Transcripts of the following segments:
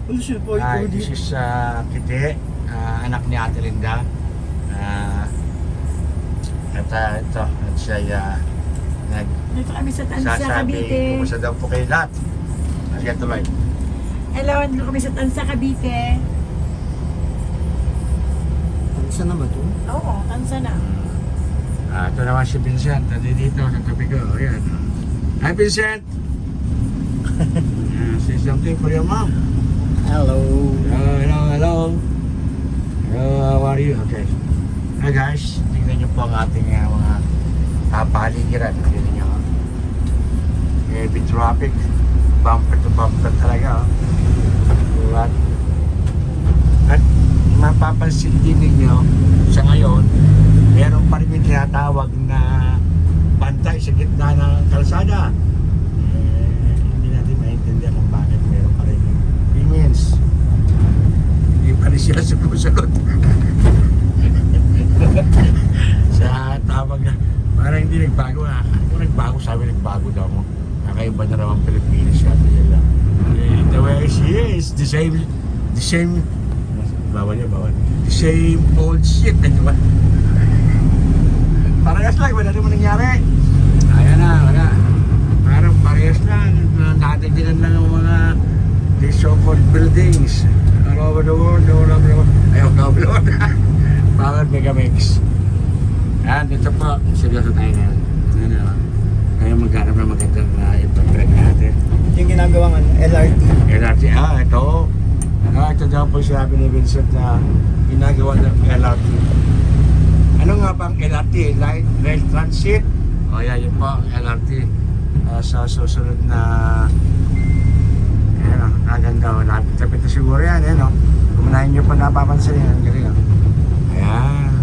Ano siya po? Hi, this is Kite, anak ni Ate Linda. Ito, siya Dito kami sa Tansa, nagsasabi, Cavite. kumusta daw po kayo lahat. Sige, tuloy. Hello, dito kami sa Tansa, Cavite. Saan naman to? Oo, Tansa na. Ito naman si Vincent, dito sa tabi ko. Ayan. Hi, Vincent! Say something for your mom. Hello. Hello. How are you? Okay. Hi guys, tingnan nyo po ang ating mga paligiran. Tingnan nyo. Heavy traffic. Bumper to bumper talaga. At mapapansin din ninyo sa ngayon, meron pa rin yung tinatawag na bantay sa gitna ng kalsada. Hindi natin maintindihan kung bakit meron pa rin yung opinions. Hindi pa rin sila sumusunod. Sa tawag na, parang hindi nagbago ha. Kung nagbago, sabi nagbago daw mo. Nakaiba na naman Pilipinas sabi nila. The way she is, the same, bawal. The same old shit, di ba? Parehas lang, wala naman nangyari. Ayan na, wala. Parang parehas lang. Nakatigilan lang ang mga these so-called buildings all over the world, all over the world. Ayaw ka, Lord. Power Megamix. Ayan, dito po. Seryoso tayo ngayon. Ngayon maghanap na magandang ipag-track natin. Yung ginagawang LRT. LRT, ito. Ito daw po sabi ni Vincent na ginagawa ng LRT. Ano nga bang LRT? Light Rail Transit? O yan, yun po ang LRT. Sa susunod na ayan o, naganda o. Lapit-lapit na siguro yan, ayan o. Kumunahin nyo pa napapansin yan. Galing o. Ayan.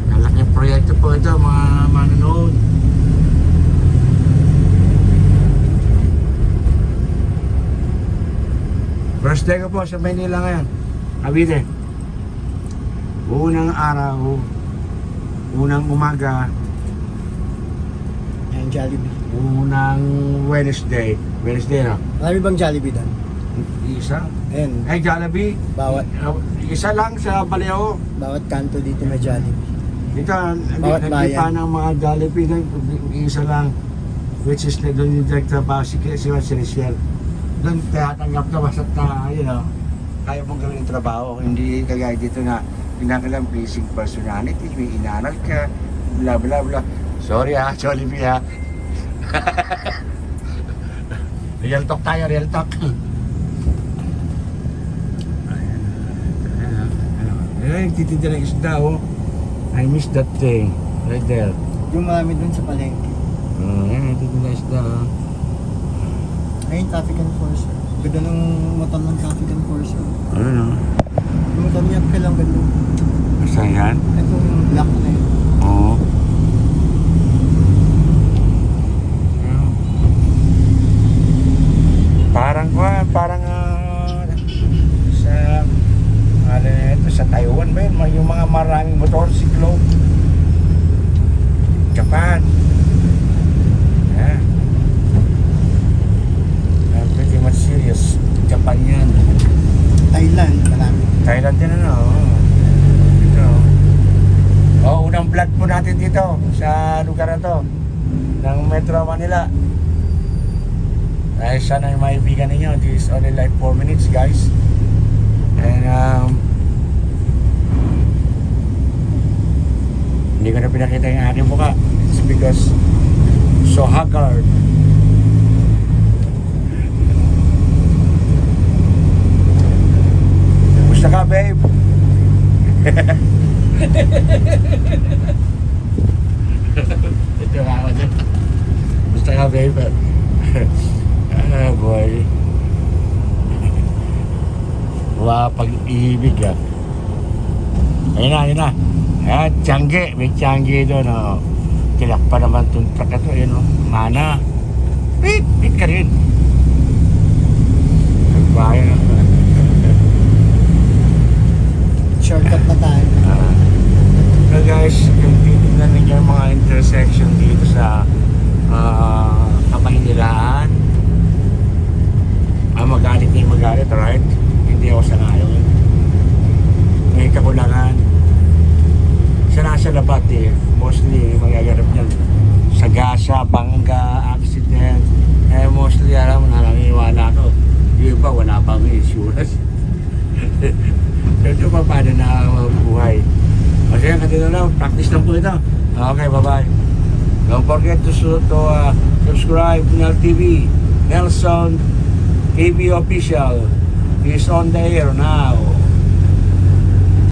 Malaking proyekto po ito, mga manonood. First day ko po sa Manila ngayon. Cavite. Unang araw, unang umaga, Ayan, Jollibee. unang Wednesday. Wednesday na. Marami bang Jollibee doon? Isa. Ayan, Ay, Jollibee. bawat Isa lang sa Baleo. kanto dito may Jollibee. Dito, Bawat nagtipa bayan. ng mga Jollibee doon. Isa lang. Which is doon yung director ba si Rachel. Doon tatanggap ka basta kaya mong gawin yung trabaho. Hindi kagaya dito na pinakalang pleasing personality, may inaral ka, bla bla bla. Sorry Jollibee ha. Real talk tayo, real talk. Ayan, titinda ng isda oh. I miss that thing. Right there. Yung marami doon sa palengke. Ayan, titinda ng isda oh. Ayun, traffic enforcer. Ganda ng motor ng traffic enforcer. Ano? Yung motor niya, kailang ganda. Basta yan? Itong black na yun. Oo. Parang sa ito sa Taiwan ba yun? Yung mga maraming motorsiklo. Japan. Yeah. Pretty much serious. Japan yan. Thailand, marami. Thailand din ano. Ito. Unang vlog po natin dito sa lugar na to ng Metro Manila. Ay sana yung maibigan ninyo. This is only like 4 minutes guys. And hindi ko na pinakita yung aking mukha. It's because so haggard. Gusto ka babe? Ito ako dyan. Gusto ka babe? Boy. Pag-ibig ah. Ayun na. Ayan, Tiangge. May Tiangge doon oh. Tinakpa naman itong truck na ito. Ayun oh. Mana. Pit ka rin. Nagbayan. Shortcut na tayo. So guys, kung titignan ninyo yung mga intersection dito sa Kapahinilaan, magalit na yung magalit. right? Hindi ako sangayon. May kakulangan. Sa nasa labat eh, mostly magaganap niyan. Sagasa, bangga, accident. Eh mostly alam mo, naniniwala ko. Yung iba wala pang insurance. Ito pa paano na buhay. Kasi katito lang, practice lang po ito. Okay, bye-bye. Don't forget to subscribe to Nel TV. Nelson TV Official is on the air now.